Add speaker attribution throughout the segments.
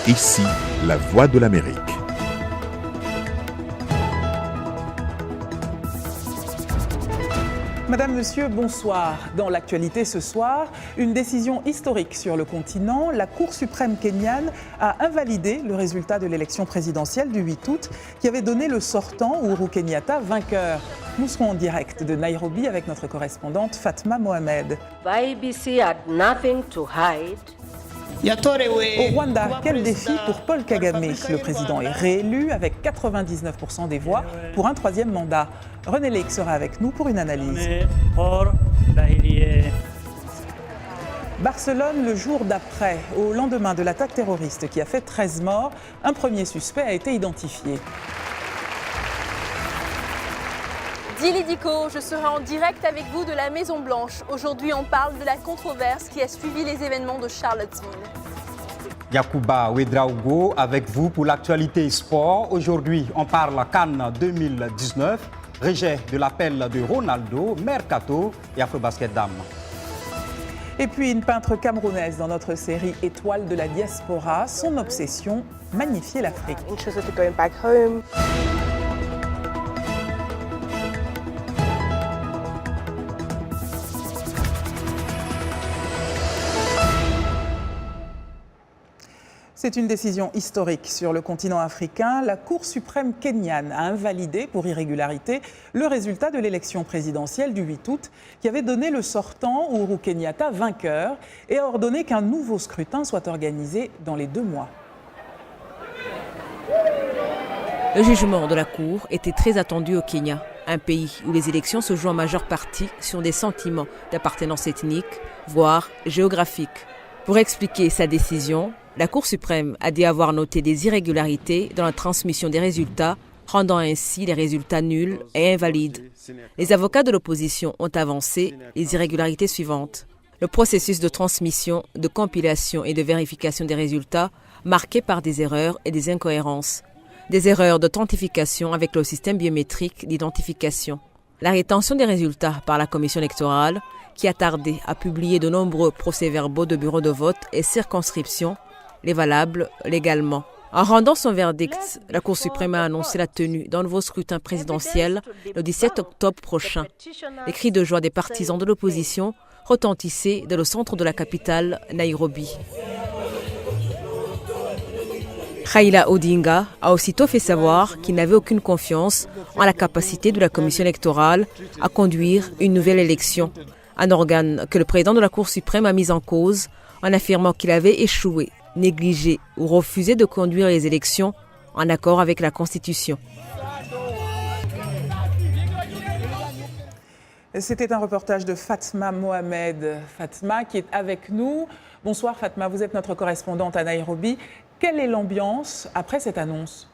Speaker 1: Ici, la voix de l'Amérique.
Speaker 2: Madame, Monsieur, bonsoir. Dans l'actualité ce soir, une décision historique sur le continent. La Cour suprême kenyane a invalidé le résultat de l'élection présidentielle du 8 août qui avait donné le sortant Uhuru Kenyatta vainqueur. Nous serons en direct de Nairobi avec notre correspondante Fatma Mohamed.
Speaker 3: IEBC had nothing to hide.
Speaker 2: Au Rwanda, quel défi pour Paul Kagame? Le président est réélu avec 99% des voix pour un troisième mandat. René Lake sera avec nous pour une analyse. Barcelone, le jour d'après, au lendemain de l'attaque terroriste qui a fait 13 morts, un premier suspect a été identifié.
Speaker 4: Dili Diko, je serai en direct avec vous de la Maison Blanche. Aujourd'hui, on parle de la controverse qui a suivi les événements de Charlottesville.
Speaker 5: Yacouba Ouedraogo avec vous pour l'actualité sport. Aujourd'hui, on parle CAN 2019, rejet de l'appel de Ronaldo, Mercato et Afrobasket Dames.
Speaker 2: Et puis une peintre camerounaise dans notre série Étoile de la diaspora, son obsession, magnifier l'Afrique.
Speaker 6: Interested in going back home.
Speaker 2: C'est une décision historique sur le continent africain. La Cour suprême kenyane a invalidé pour irrégularité le résultat de l'élection présidentielle du 8 août qui avait donné le sortant Uhuru Kenyatta vainqueur et a ordonné qu'un nouveau scrutin soit organisé dans les 2 mois.
Speaker 7: Le jugement de la Cour était très attendu au Kenya, un pays où les élections se jouent en majeure partie sur des sentiments d'appartenance ethnique, voire géographique. Pour expliquer sa décision, la Cour suprême a dit avoir noté des irrégularités dans la transmission des résultats, rendant ainsi les résultats nuls et invalides. Les avocats de l'opposition ont avancé les irrégularités suivantes. Le processus de transmission, de compilation et de vérification des résultats, marqué par des erreurs et des incohérences. Des erreurs d'authentification avec le système biométrique d'identification. La rétention des résultats par la commission électorale, qui a tardé à publier de nombreux procès-verbaux de bureaux de vote et circonscriptions, les valables légalement. En rendant son verdict, la Cour suprême a annoncé la tenue d'un nouveau scrutin présidentiel le 17 octobre prochain. Les cris de joie des partisans de l'opposition retentissaient dans le centre de la capitale, Nairobi. Raila Odinga a aussitôt fait savoir qu'il n'avait aucune confiance en la capacité de la commission électorale à conduire une nouvelle élection, un organe que le président de la Cour suprême a mis en cause en affirmant qu'il avait échoué, négligé ou refusé de conduire les élections en accord avec la Constitution.
Speaker 2: C'était un reportage de Fatma Mohamed. Fatma qui est avec nous. Bonsoir Fatma, vous êtes notre correspondante à Nairobi. Quelle est l'ambiance après cette annonce ?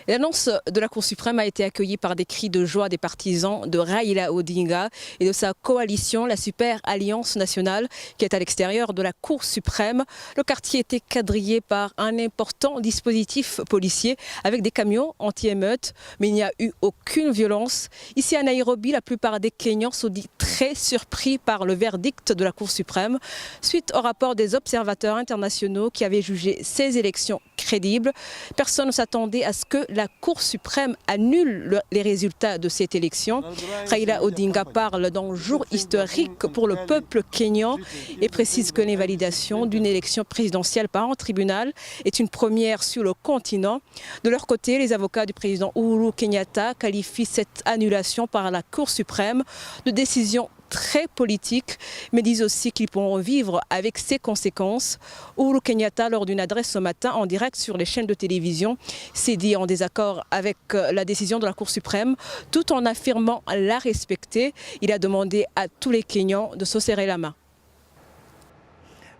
Speaker 7: L'annonce de la Cour suprême a été accueillie par des cris de joie des partisans de Raila Odinga et de sa coalition, la Super Alliance Nationale, qui est à l'extérieur de la Cour suprême. Le quartier était quadrillé par un important dispositif policier avec des camions anti-émeutes, mais il n'y a eu aucune violence. Ici à Nairobi, la plupart des Kenyans sont dit très surpris par le verdict de la Cour suprême, suite au rapport des observateurs internationaux qui avaient jugé ces élections crédibles. Personne ne s'attendait à ce que la Cour suprême annule les résultats de cette élection. Raila Odinga parle d'un jour historique pour le peuple kényan et précise que l'invalidation d'une élection présidentielle par un tribunal est une première sur le continent. De leur côté, les avocats du président Uhuru Kenyatta qualifient cette annulation par la Cour suprême de décision très politique, mais disent aussi qu'ils pourront vivre avec ses conséquences. Uhuru Kenyatta, lors d'une adresse ce matin en direct sur les chaînes de télévision, s'est dit en désaccord avec la décision de la Cour suprême, tout en affirmant la respecter. Il a demandé à tous les Kenyans de se serrer la main.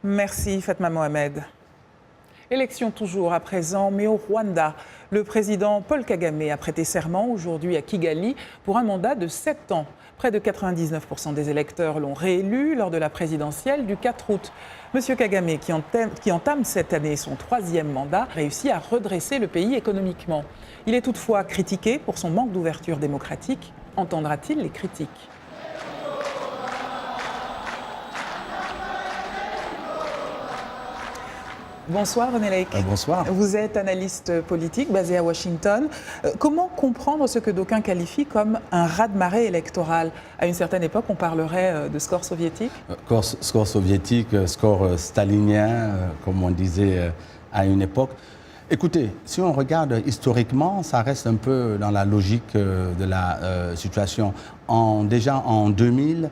Speaker 2: Merci Fatma Mohamed. Élection toujours à présent, mais au Rwanda. Le président Paul Kagame a prêté serment aujourd'hui à Kigali pour un mandat de 7 ans. Près de 99% des électeurs l'ont réélu lors de la présidentielle du 4 août. Monsieur Kagame, qui entame cette année son 3e mandat, réussit à redresser le pays économiquement. Il est toutefois critiqué pour son manque d'ouverture démocratique. Entendra-t-il les critiques ? Bonsoir René Lake.
Speaker 5: Bonsoir.
Speaker 2: Vous êtes analyste politique basé à Washington. Comment comprendre ce que d'aucuns qualifient comme un raz-de-marée électoral? À une certaine époque, on parlerait de score soviétique.
Speaker 6: Score soviétique, score stalinien, comme on disait à une époque. Écoutez, si on regarde historiquement, ça reste un peu dans la logique de la situation. Déjà en 2000,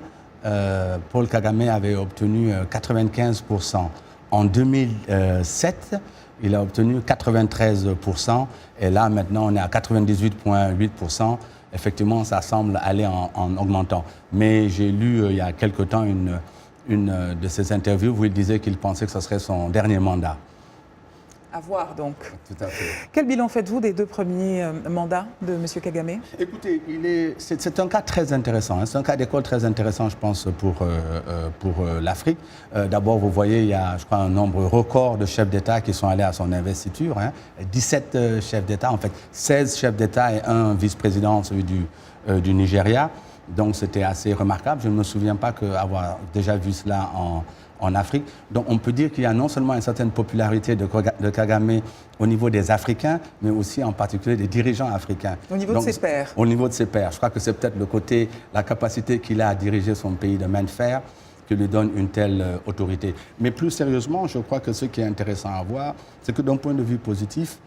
Speaker 6: Paul Kagame avait obtenu 95%. En 2007, il a obtenu 93%. Et là, maintenant, on est à 98,8%. Effectivement, ça semble aller en augmentant. Mais j'ai lu il y a quelque temps une de ses interviews où il disait qu'il pensait que ce serait son dernier mandat.
Speaker 2: À voir donc.
Speaker 6: Tout à fait.
Speaker 2: Quel bilan faites-vous des 2 premiers mandats de M. Kagame?
Speaker 6: Écoutez, c'est un cas très intéressant. Hein. C'est un cas d'école très intéressant, je pense, pour l'Afrique. D'abord, vous voyez, il y a, je crois, un nombre record de chefs d'État qui sont allés à son investiture. Hein. 17 chefs d'État, en fait, 16 chefs d'État et un vice-président, celui du Nigeria. Donc, c'était assez remarquable. Je ne me souviens pas avoir déjà vu cela en Afrique. Donc on peut dire qu'il y a non seulement une certaine popularité de Kagame au niveau des Africains, mais aussi en particulier des dirigeants africains.
Speaker 2: Au niveau de ses pairs.
Speaker 6: Au niveau de ses pairs. Je crois que c'est peut-être la capacité qu'il a à diriger son pays de main de fer qui lui donne une telle autorité. Mais plus sérieusement, je crois que ce qui est intéressant à voir, c'est que d'un point de vue positif,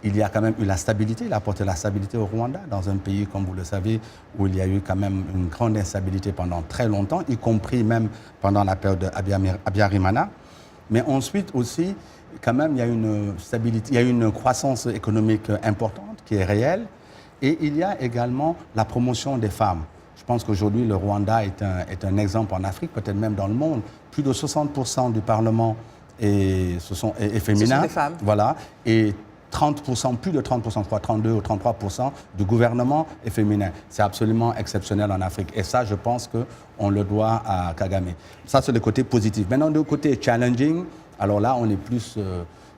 Speaker 6: il y a quand même eu la stabilité, il a apporté la stabilité au Rwanda, dans un pays, comme vous le savez, où il y a eu quand même une grande instabilité pendant très longtemps, y compris même pendant la période d'Abiyarimana. Mais ensuite aussi, quand même, il y a une stabilité, il y a une croissance économique importante qui est réelle. Et il y a également la promotion des femmes. Je pense qu'aujourd'hui, le Rwanda est un exemple en Afrique, peut-être même dans le monde. Plus de 60% du Parlement est féminin.
Speaker 2: Ce sont des femmes.
Speaker 6: Voilà. Et 30%, plus de 30%, je crois 32 ou 33% du gouvernement est féminin. C'est absolument exceptionnel en Afrique. Et ça, je pense qu'on le doit à Kagame. Ça, c'est le côté positif. Maintenant, le côté challenging, alors là, on est plus...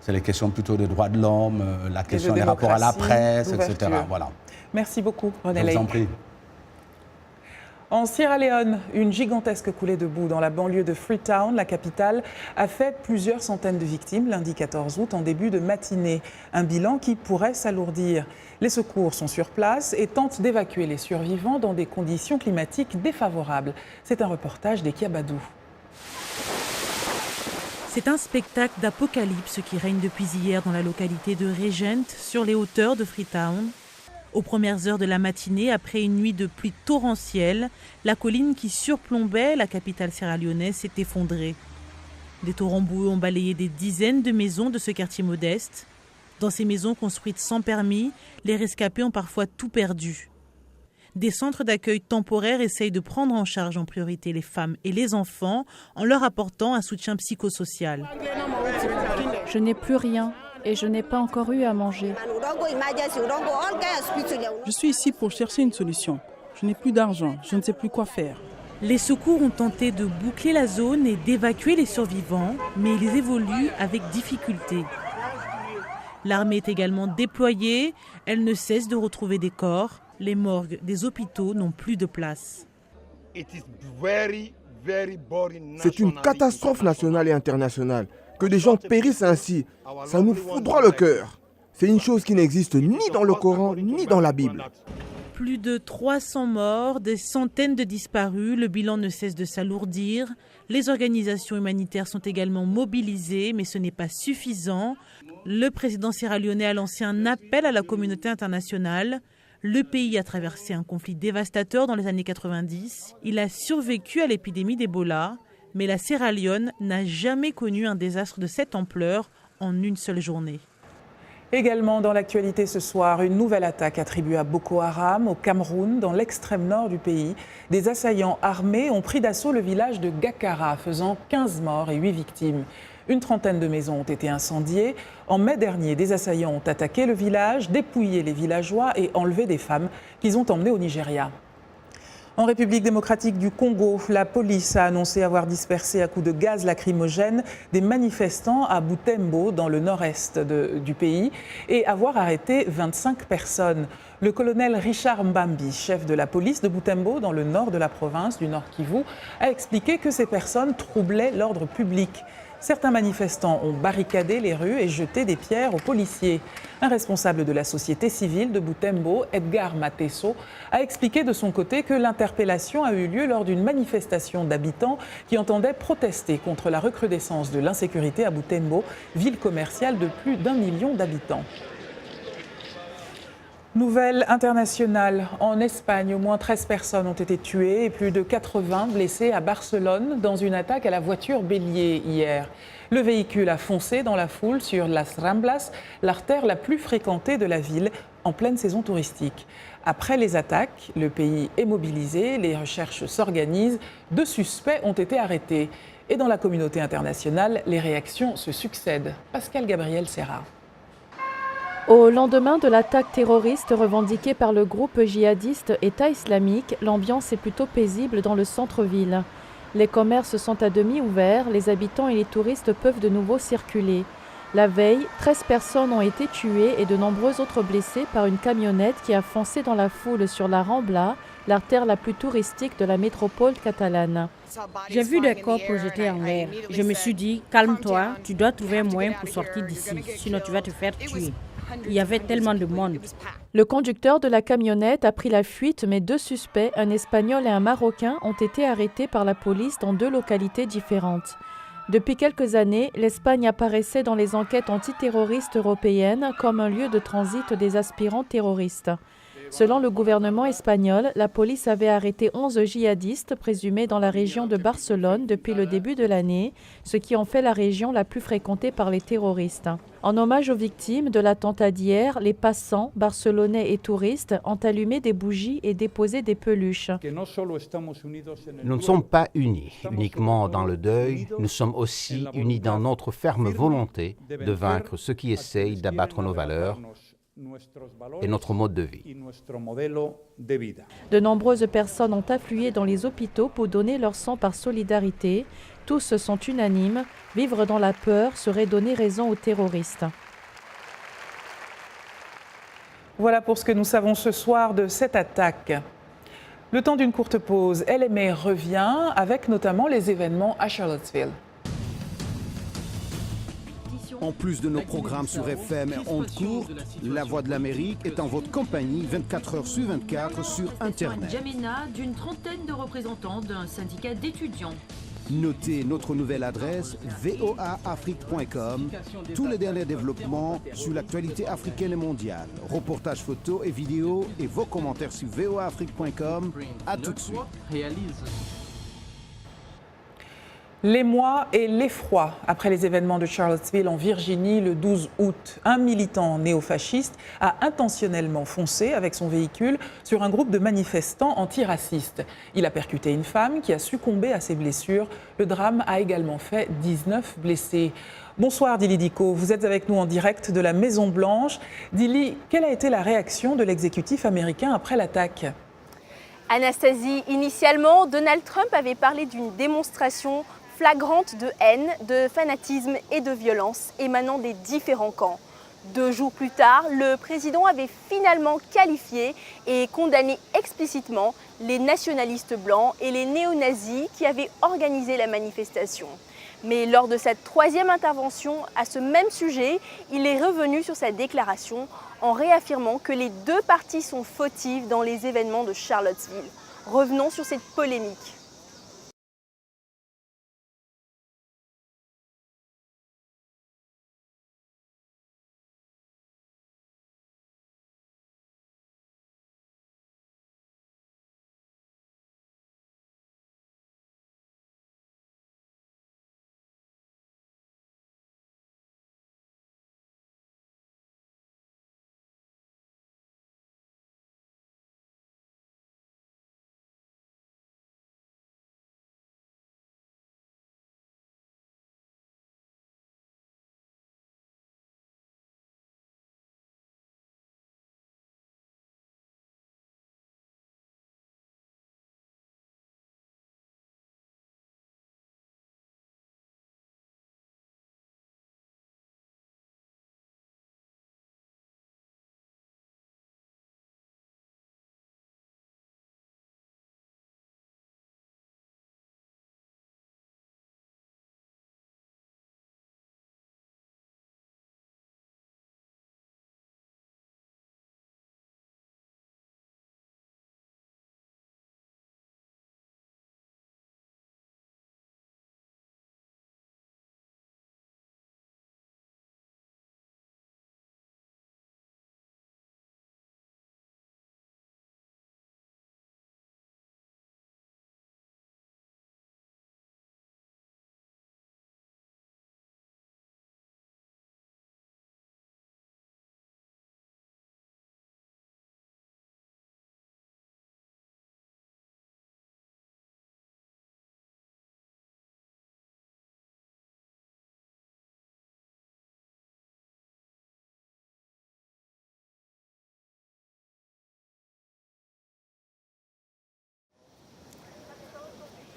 Speaker 6: c'est les questions plutôt des droits de l'homme, la question des rapports à la presse, etc. Voilà.
Speaker 2: Merci beaucoup, René Lake.
Speaker 6: Je vous en prie.
Speaker 2: En Sierra Leone, une gigantesque coulée de boue dans la banlieue de Freetown, la capitale, a fait plusieurs centaines de victimes lundi 14 août en début de matinée. Un bilan qui pourrait s'alourdir. Les secours sont sur place et tentent d'évacuer les survivants dans des conditions climatiques défavorables. C'est un reportage d'Ekia Badou.
Speaker 8: C'est un spectacle d'apocalypse qui règne depuis hier dans la localité de Regent, sur les hauteurs de Freetown. Aux premières heures de la matinée, après une nuit de pluie torrentielle, la colline qui surplombait la capitale sierra-léonaise s'est effondrée. Des torrents boueux ont balayé des dizaines de maisons de ce quartier modeste. Dans ces maisons construites sans permis, les rescapés ont parfois tout perdu. Des centres d'accueil temporaires essayent de prendre en charge en priorité les femmes et les enfants en leur apportant un soutien psychosocial.
Speaker 9: Je n'ai plus rien. Et je n'ai pas encore eu à manger.
Speaker 10: Je suis ici pour chercher une solution. Je n'ai plus d'argent, je ne sais plus quoi faire.
Speaker 8: Les secours ont tenté de boucler la zone et d'évacuer les survivants, mais ils évoluent avec difficulté. L'armée est également déployée, elle ne cesse de retrouver des corps. Les morgues des hôpitaux n'ont plus de place.
Speaker 11: C'est une catastrophe nationale et internationale. Que des gens périssent ainsi, ça nous foudroie le cœur. C'est une chose qui n'existe ni dans le Coran, ni dans la Bible.
Speaker 8: Plus de 300 morts, des centaines de disparus, le bilan ne cesse de s'alourdir. Les organisations humanitaires sont également mobilisées, mais ce n'est pas suffisant. Le président sierra-léonais a lancé un appel à la communauté internationale. Le pays a traversé un conflit dévastateur dans les années 90. Il a survécu à l'épidémie d'Ebola. Mais la Sierra Leone n'a jamais connu un désastre de cette ampleur en une seule journée.
Speaker 2: Également dans l'actualité ce soir, une nouvelle attaque attribuée à Boko Haram au Cameroun, dans l'extrême nord du pays. Des assaillants armés ont pris d'assaut le village de Gakara, faisant 15 morts et 8 victimes. Une trentaine de maisons ont été incendiées. En mai dernier, des assaillants ont attaqué le village, dépouillé les villageois et enlevé des femmes qu'ils ont emmenées au Nigeria. En République démocratique du Congo, la police a annoncé avoir dispersé à coups de gaz lacrymogène des manifestants à Butembo, dans le nord-est du pays, et avoir arrêté 25 personnes. Le colonel Richard Mbambi, chef de la police de Butembo, dans le nord de la province du Nord Kivu, a expliqué que ces personnes troublaient l'ordre public. Certains manifestants ont barricadé les rues et jeté des pierres aux policiers. Un responsable de la société civile de Butembo, Edgar Mateso, a expliqué de son côté que l'interpellation a eu lieu lors d'une manifestation d'habitants qui entendaient protester contre la recrudescence de l'insécurité à Butembo, ville commerciale de plus d'1 million d'habitants. Nouvelle internationale. En Espagne, au moins 13 personnes ont été tuées et plus de 80 blessées à Barcelone dans une attaque à la voiture bélier hier. Le véhicule a foncé dans la foule sur Las Ramblas, l'artère la plus fréquentée de la ville en pleine saison touristique. Après les attaques, le pays est mobilisé, les recherches s'organisent, 2 suspects ont été arrêtés. Et dans la communauté internationale, les réactions se succèdent. Pascal Gabriel Serra.
Speaker 9: Au lendemain de l'attaque terroriste revendiquée par le groupe djihadiste État islamique, l'ambiance est plutôt paisible dans le centre-ville. Les commerces sont à demi ouverts, les habitants et les touristes peuvent de nouveau circuler. La veille, 13 personnes ont été tuées et de nombreux autres blessés par une camionnette qui a foncé dans la foule sur la Rambla, l'artère la plus touristique de la métropole catalane.
Speaker 12: J'ai vu des corps projetés en l'air. Je me suis dit, calme-toi, tu dois trouver un moyen pour sortir d'ici, sinon tu vas te faire tuer. Il y avait tellement de monde.
Speaker 9: Le conducteur de la camionnette a pris la fuite, mais 2 suspects, un Espagnol et un Marocain, ont été arrêtés par la police dans 2 localités différentes. Depuis quelques années, l'Espagne apparaissait dans les enquêtes antiterroristes européennes comme un lieu de transit des aspirants terroristes. Selon le gouvernement espagnol, la police avait arrêté 11 djihadistes présumés dans la région de Barcelone depuis le début de l'année, ce qui en fait la région la plus fréquentée par les terroristes. En hommage aux victimes de l'attentat d'hier, les passants, barcelonais et touristes, ont allumé des bougies et déposé des peluches.
Speaker 13: Nous ne sommes pas unis uniquement dans le deuil, nous sommes aussi unis dans notre ferme volonté de vaincre ceux qui essayent d'abattre nos valeurs et notre mode de vie.
Speaker 9: De nombreuses personnes ont afflué dans les hôpitaux pour donner leur sang par solidarité. Tous sont unanimes, vivre dans la peur serait donner raison aux terroristes.
Speaker 2: Voilà pour ce que nous savons ce soir de cette attaque. Le temps d'une courte pause, LMA revient avec notamment les événements à Charlottesville.
Speaker 14: En plus de nos programmes sur FM et ondes courtes, La Voix de l'Amérique est en votre compagnie 24 heures sur 24 sur Internet.
Speaker 15: Jamena d'une trentaine de représentants d'un syndicat d'étudiants.
Speaker 14: Notez notre nouvelle adresse voaafrique.com. Tous les derniers développements sur l'actualité africaine et mondiale. Reportages photos et vidéos et vos commentaires sur voaafrique.com. À tout de suite.
Speaker 2: L'émoi et l'effroi après les événements de Charlottesville en Virginie le 12 août. Un militant néofasciste a intentionnellement foncé avec son véhicule sur un groupe de manifestants antiracistes. Il a percuté une femme qui a succombé à ses blessures. Le drame a également fait 19 blessés. Bonsoir Dili Diko, vous êtes avec nous en direct de la Maison-Blanche. Dili, quelle a été la réaction de l'exécutif américain après l'attaque ?
Speaker 4: Anastasie, initialement, Donald Trump avait parlé d'une démonstration flagrante de haine, de fanatisme et de violence émanant des différents camps. 2 jours plus tard, le président avait finalement qualifié et condamné explicitement les nationalistes blancs et les néo-nazis qui avaient organisé la manifestation. Mais lors de cette 3e intervention à ce même sujet, il est revenu sur sa déclaration en réaffirmant que les 2 parties sont fautives dans les événements de Charlottesville. Revenons sur cette polémique.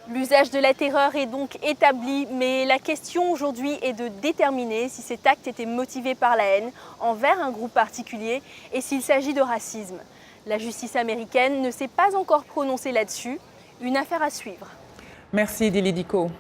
Speaker 4: L'usage de la terreur est donc établi, mais la question aujourd'hui est de déterminer si cet acte était motivé par la haine envers un groupe particulier et s'il s'agit de racisme. La justice américaine ne s'est pas encore prononcée là-dessus. Une affaire à suivre.
Speaker 2: Merci Dili Diko.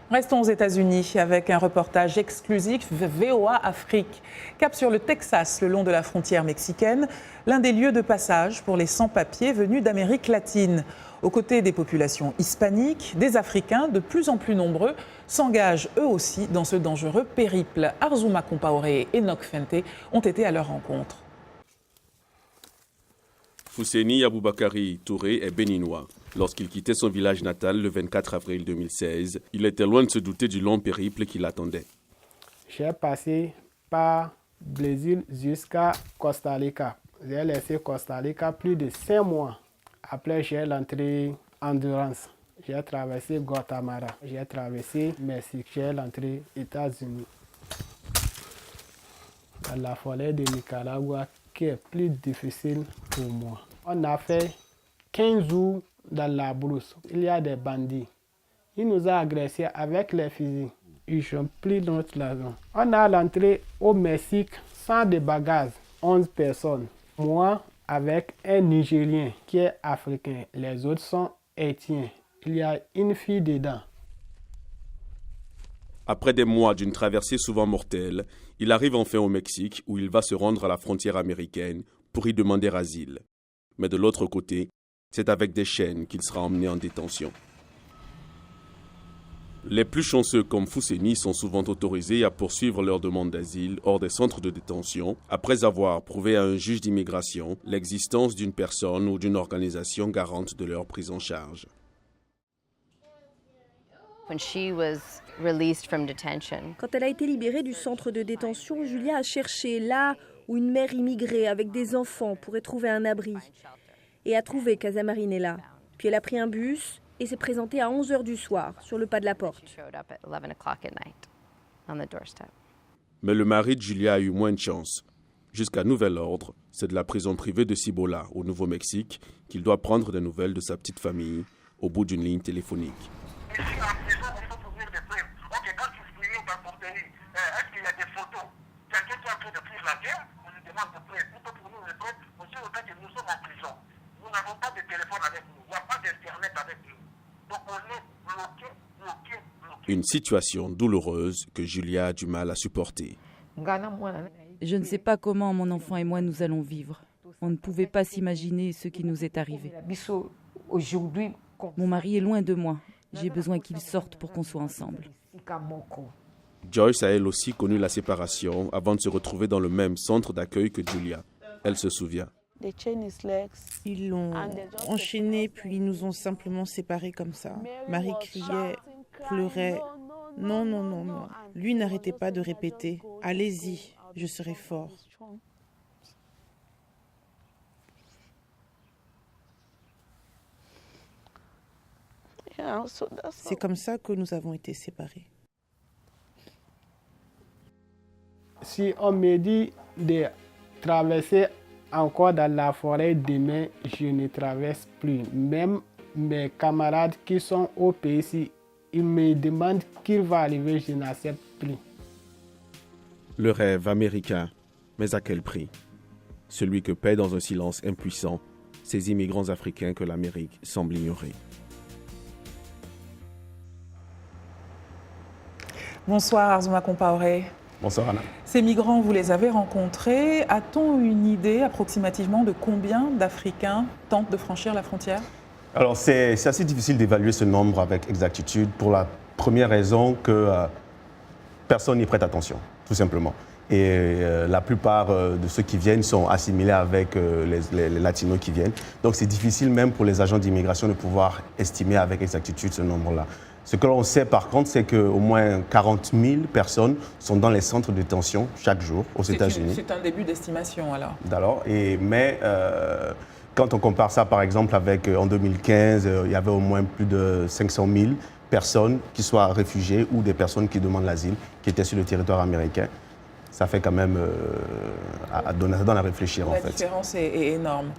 Speaker 2: Restons aux États-Unis avec un reportage exclusif VOA Afrique. Cap sur le Texas, le long de la frontière mexicaine, l'un des lieux de passage pour les sans-papiers venus d'Amérique latine. Aux côtés des populations hispaniques, des Africains de plus en plus nombreux s'engagent eux aussi dans ce dangereux périple. Arzouma Compaoré et Enoch Fente ont été à leur rencontre.
Speaker 16: Fousseni Aboubakari Touré est béninois. Lorsqu'il quittait son village natal le 24 avril 2016, il était loin de se douter du long périple qui l'attendait.
Speaker 17: J'ai passé par Brésil jusqu'à Costa Rica. J'ai laissé Costa Rica plus de 5 mois. Après, j'ai l'entrée Endurance. J'ai traversé Guatemala. J'ai traversé Mexique. J'ai l'entrée États-Unis. Dans la forêt de Nicaragua, qui est plus difficile pour moi. On a fait 15 jours dans la brousse. Il y a des bandits. Ils nous ont agressés avec les fusils. Ils ont pris notre argent. On a l'entrée au Mexique sans de bagages. 11 personnes. Moi, avec un Nigérien qui est africain. Les autres sont haïtiens. Il y a une fille dedans.
Speaker 16: Après des mois d'une traversée souvent mortelle, il arrive enfin au Mexique où il va se rendre à la frontière américaine pour y demander asile. Mais de l'autre côté, c'est avec des chaînes qu'il sera emmené en détention. Les plus chanceux comme Fousseni sont souvent autorisés à poursuivre leur demande d'asile hors des centres de détention après avoir prouvé à un juge d'immigration l'existence d'une personne ou d'une organisation garante de leur prise en charge.
Speaker 18: Quand elle a été libérée du centre de détention, Julia a cherché là où une mère immigrée avec des enfants pourrait trouver un abri. Et a trouvé Casamarinella. Puis elle a pris un bus et s'est présentée à 11h du soir sur le pas de la porte.
Speaker 16: Mais le mari de Julia a eu moins de chance. Jusqu'à nouvel ordre, c'est de la prison privée de Cibola, au Nouveau-Mexique, qu'il doit prendre des nouvelles de sa petite famille au bout d'une ligne téléphonique. Une situation douloureuse que Julia a du mal à supporter.
Speaker 19: Je ne sais pas comment mon enfant et moi nous allons vivre. On ne pouvait pas s'imaginer ce qui nous est arrivé. Mon mari est loin de moi. J'ai besoin qu'il sorte pour qu'on soit ensemble.
Speaker 16: Joyce a elle aussi connu la séparation avant de se retrouver dans le même centre d'accueil que Julia. Elle se souvient.
Speaker 20: Ils l'ont enchaîné puis ils nous ont simplement séparés comme ça. Marie criait, pleurait. Non, non, non, non. Lui n'arrêtait pas de répéter. Allez-y, je serai fort. C'est comme ça que nous avons été séparés.
Speaker 17: Si on me dit de traverser encore dans la forêt demain, je ne traverse plus. Même mes camarades qui sont au pays ici, ils me demandent qu'il va arriver, je n'accepte plus.
Speaker 16: Le rêve américain, mais à quel prix? Celui que paient dans un silence impuissant ces immigrants africains que l'Amérique semble ignorer.
Speaker 2: Bonsoir Arzouma Compaoré.
Speaker 6: Bonsoir Anna.
Speaker 2: Ces migrants, vous les avez rencontrés. A-t-on une idée approximativement de combien d'Africains tentent de franchir la frontière?
Speaker 21: Alors c'est assez difficile d'évaluer ce nombre avec exactitude pour la première raison que personne n'y prête attention, tout simplement. Et la plupart de ceux qui viennent sont assimilés avec les latinos qui viennent. Donc c'est difficile même pour les agents d'immigration de pouvoir estimer avec exactitude ce nombre-là. Ce que l'on sait par contre, c'est qu'au moins 40 000 personnes sont dans les centres de détention chaque jour aux États-Unis.
Speaker 2: C'est un début d'estimation alors.
Speaker 21: Alors, mais quand on compare ça par exemple avec en 2015, il y avait au moins plus de 500 000 personnes qui soient réfugiées ou des personnes qui demandent l'asile qui étaient sur le territoire américain. Ça fait quand même ça donne à réfléchir en fait.
Speaker 2: La différence est énorme.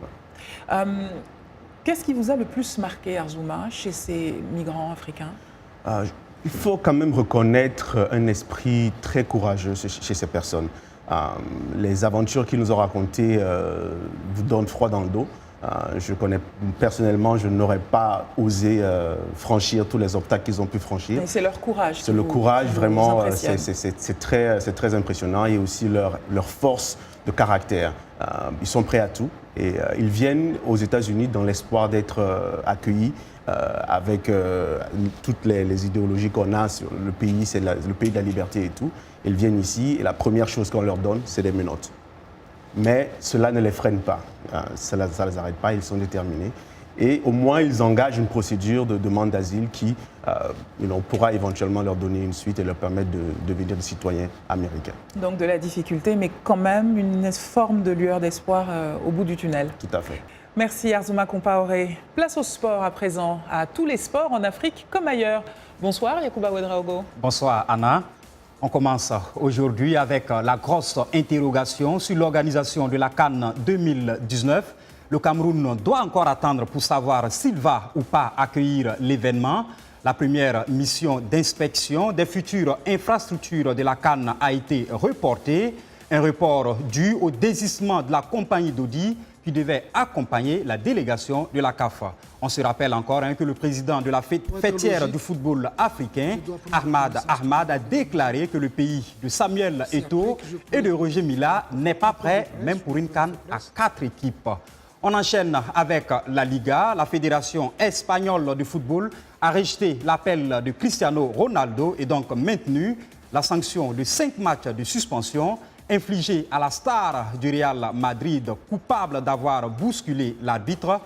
Speaker 2: Qu'est-ce qui vous a le plus marqué, Arzouma, chez ces migrants africains?
Speaker 21: Il faut quand même reconnaître un esprit très courageux chez ces personnes. Les aventures qu'ils nous ont racontées vous donnent froid dans le dos. Je connais personnellement, je n'aurais pas osé franchir tous les obstacles qu'ils ont pu franchir.
Speaker 2: C'est leur courage.
Speaker 21: C'est le courage, vraiment, c'est très impressionnant, et aussi leur force de caractère. Ils sont prêts à tout et ils viennent aux États-Unis dans l'espoir d'être accueillis avec toutes les idéologies qu'on a sur le pays, c'est le pays de la liberté et tout. Ils viennent ici et la première chose qu'on leur donne, c'est des menottes. Mais cela ne les freine pas, ça ne les arrête pas, ils sont déterminés. Et au moins, ils engagent une procédure de demande d'asile qui pourra éventuellement leur donner une suite et leur permettre de devenir des citoyens américains.
Speaker 2: Donc de la difficulté, mais quand même une forme de lueur d'espoir au bout du tunnel.
Speaker 21: Tout à fait.
Speaker 2: Merci Arzouma Compaoré. Place au sport à présent, à tous les sports en Afrique comme ailleurs. Bonsoir Yacouba Ouedraogo.
Speaker 5: Bonsoir Anna. On commence aujourd'hui avec la grosse interrogation sur l'organisation de la CAN 2019. Le Cameroun doit encore attendre pour savoir s'il va ou pas accueillir l'événement. La première mission d'inspection des futures infrastructures de la CAN a été reportée. Un report dû au désistement de la compagnie d'Audi qui devait accompagner la délégation de la CAF. On se rappelle encore que le président de la fêtière du football africain, Ahmad Ahmad, a déclaré que le pays de Samuel Eto'o et de Roger Mila n'est pas prêt, même pour une CAN à 4 équipes. On enchaîne avec la Liga. La Fédération espagnole de football a rejeté l'appel de Cristiano Ronaldo et donc maintenu la sanction de 5 matchs de suspension infligée à la star du Real Madrid, coupable d'avoir bousculé l'arbitre.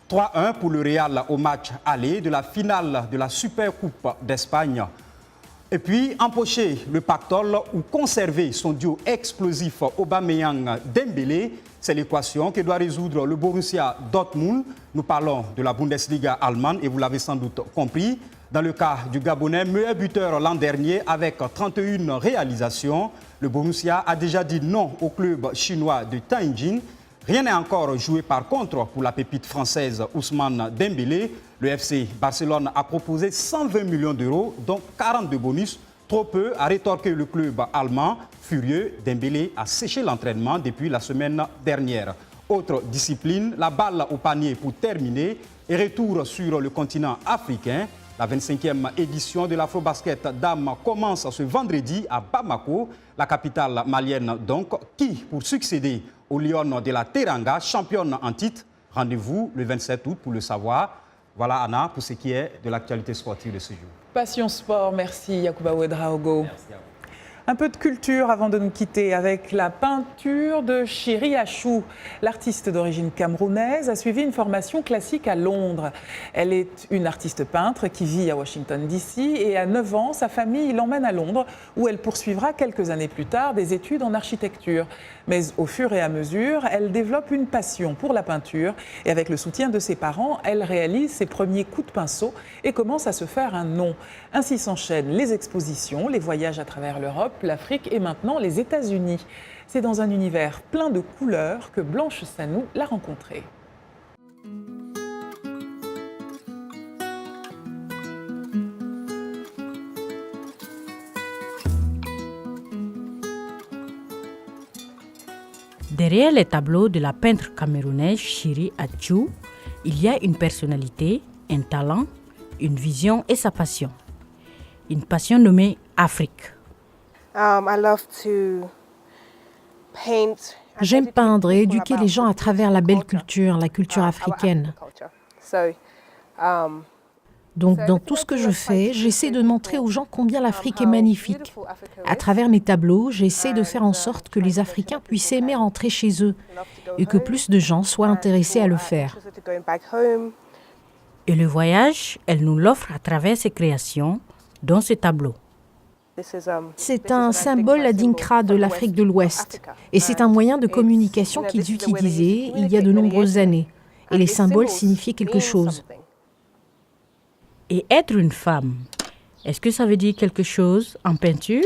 Speaker 5: 3-1 pour le Real au match aller de la finale de la Supercoupe d'Espagne. Et puis, empocher le pactole ou conserver son duo explosif Aubameyang-Dembélé, c'est l'équation que doit résoudre le Borussia Dortmund. Nous parlons de la Bundesliga allemande et vous l'avez sans doute compris. Dans le cas du Gabonais, meilleur buteur l'an dernier avec 31 réalisations, le Borussia a déjà dit non au club chinois de Tianjin. Rien n'est encore joué par contre pour la pépite française Ousmane Dembélé. Le FC Barcelone a proposé 120 millions d'euros, dont 40 de bonus. Trop peu, a rétorqué le club allemand. Furieux, Dembélé a séché l'entraînement depuis la semaine dernière. Autre discipline, la balle au panier pour terminer et retour sur le continent africain. La 25e édition de l'Afrobasket Dames commence ce vendredi à Bamako, la capitale malienne donc, qui, pour succéder aux Lions de la Teranga, championne en titre. Rendez-vous le 27 août pour le savoir. Voilà Anna pour ce qui est de l'actualité sportive de ce jour.
Speaker 2: Passion Sport, merci Yacouba Ouedraogo.
Speaker 5: Merci à vous.
Speaker 2: Un peu de culture avant de nous quitter avec la peinture de Chéri Achou. L'artiste d'origine camerounaise a suivi une formation classique à Londres. Elle est une artiste peintre qui vit à Washington DC et à 9 ans, sa famille l'emmène à Londres où elle poursuivra quelques années plus tard des études en architecture. Mais au fur et à mesure, elle développe une passion pour la peinture et avec le soutien de ses parents, elle réalise ses premiers coups de pinceau et commence à se faire un nom. Ainsi s'enchaînent les expositions, les voyages à travers l'Europe, l'Afrique et maintenant les États-Unis. C'est dans un univers plein de couleurs que Blanche Sanou l'a rencontrée.
Speaker 12: Derrière les tableaux de la peintre camerounaise Chéri Achou, il y a une personnalité, un talent, une vision et sa passion. Une passion nommée Afrique.
Speaker 1: J'aime peindre et éduquer les gens à travers la belle culture, la culture africaine. Donc, dans tout ce que je fais, j'essaie de montrer aux gens combien l'Afrique est magnifique. À travers mes tableaux, j'essaie de faire en sorte que les Africains puissent aimer rentrer chez eux et que plus de gens soient intéressés à le faire.
Speaker 12: Et le voyage, elle nous l'offre à travers ses créations, dont ces tableaux.
Speaker 1: C'est un symbole adinkra de l'Afrique de l'Ouest et c'est un moyen de communication qu'ils utilisaient il y a de nombreuses années. Et les symboles signifient quelque chose.
Speaker 12: Et être une femme, est-ce que ça veut dire quelque chose en peinture?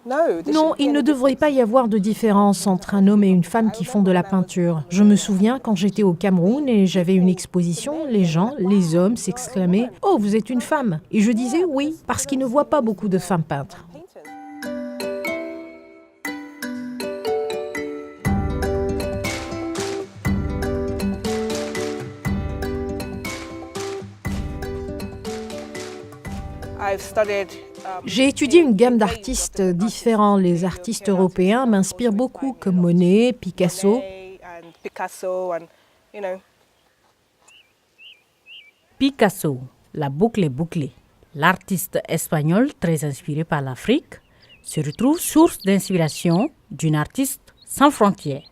Speaker 1: Non, il ne devrait pas y avoir de différence entre un homme et une femme qui font de la peinture. Je me souviens quand j'étais au Cameroun et j'avais une exposition, les hommes s'exclamaient « Oh, vous êtes une femme !» Et je disais « Oui », parce qu'ils ne voient pas beaucoup de femmes peintres. J'ai étudié une gamme d'artistes différents. Les artistes européens m'inspirent beaucoup, comme Monet, Picasso.
Speaker 12: Picasso, la boucle est bouclée. L'artiste espagnol, très inspiré par l'Afrique, se retrouve source d'inspiration d'une artiste sans frontières.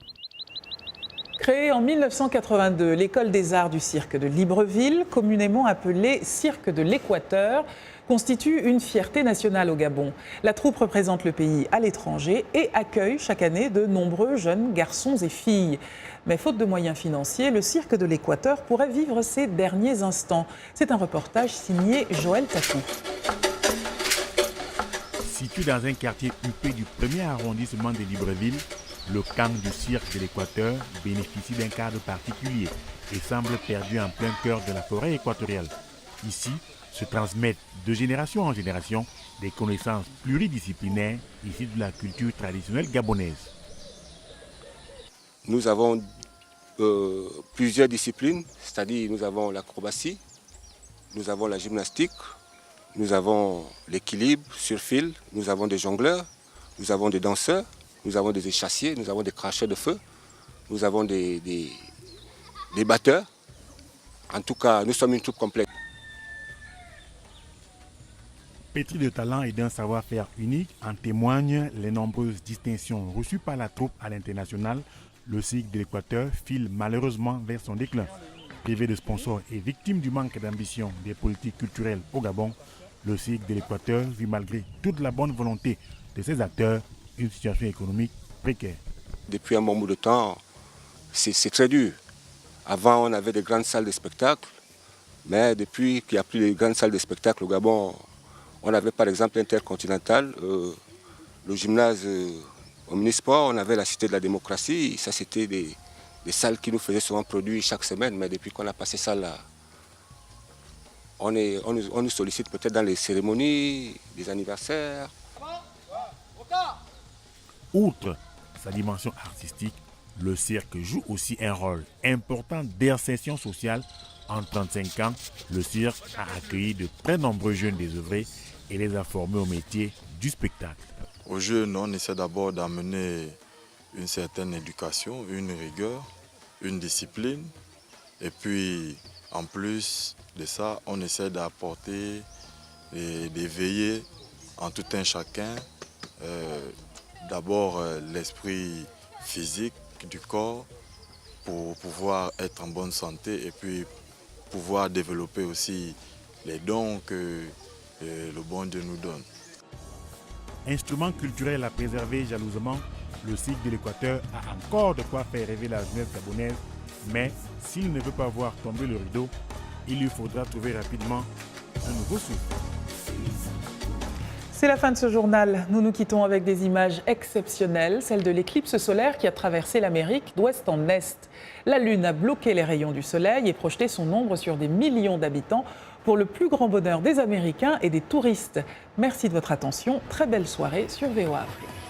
Speaker 2: Créée en 1982, l'École des Arts du Cirque de Libreville, communément appelée Cirque de l'Équateur, constitue une fierté nationale au Gabon. La troupe représente le pays à l'étranger et accueille chaque année de nombreux jeunes garçons et filles. Mais faute de moyens financiers, le Cirque de l'Équateur pourrait vivre ses derniers instants. C'est un reportage signé Joël Tatou.
Speaker 3: Situé dans un quartier huppé du 1er arrondissement de Libreville, le camp du Cirque de l'Équateur bénéficie d'un cadre particulier et semble perdu en plein cœur de la forêt équatoriale. Ici, se transmettent de génération en génération des connaissances pluridisciplinaires issues de la culture traditionnelle gabonaise.
Speaker 22: Nous avons plusieurs disciplines, c'est-à-dire nous avons l'acrobatie, nous avons la gymnastique, nous avons l'équilibre sur fil, nous avons des jongleurs, nous avons des danseurs, nous avons des échassiers, nous avons des cracheurs de feu, nous avons des batteurs. En tout cas, nous sommes une troupe complète.
Speaker 3: Pétri de talent et d'un savoir-faire unique, en témoignent les nombreuses distinctions reçues par la troupe à l'international. Le Cirque de l'Équateur file malheureusement vers son déclin. Privé de sponsors et victime du manque d'ambition des politiques culturelles au Gabon, le Cirque de l'Équateur vit malgré toute la bonne volonté de ses acteurs une situation économique précaire.
Speaker 22: Depuis un bon bout de temps, c'est très dur. Avant, on avait des grandes salles de spectacle, mais depuis qu'il n'y a plus de grandes salles de spectacle au Gabon, on avait par exemple l'Intercontinental, le gymnase Omnisport, on avait la Cité de la Démocratie. Ça, c'était des salles qui nous faisaient souvent produire chaque semaine. Mais depuis qu'on a passé ça là, on nous sollicite peut-être dans les cérémonies, les anniversaires.
Speaker 3: Outre sa dimension artistique, le cirque joue aussi un rôle important d'insertion sociale. En 35 ans, le cirque a accueilli de très nombreux jeunes désœuvrés et les a formés au métier du spectacle.
Speaker 23: Aux jeunes, on essaie d'abord d'amener une certaine éducation, une rigueur, une discipline. Et puis, en plus de ça, on essaie d'apporter et d'éveiller en tout un chacun d'abord l'esprit physique du corps pour pouvoir être en bonne santé et puis pouvoir développer aussi les dons que le bon Dieu nous donne.
Speaker 3: Instrument culturel à préserver jalousement, le Cirque de l'Équateur a encore de quoi faire rêver la jeunesse gabonaise, mais s'il ne veut pas voir tomber le rideau, il lui faudra trouver rapidement un nouveau souffle.
Speaker 2: C'est la fin de ce journal. Nous nous quittons avec des images exceptionnelles, celle de l'éclipse solaire qui a traversé l'Amérique d'ouest en est. La Lune a bloqué les rayons du soleil et projeté son ombre sur des millions d'habitants pour le plus grand bonheur des Américains et des touristes. Merci de votre attention. Très belle soirée sur VOA Afrique.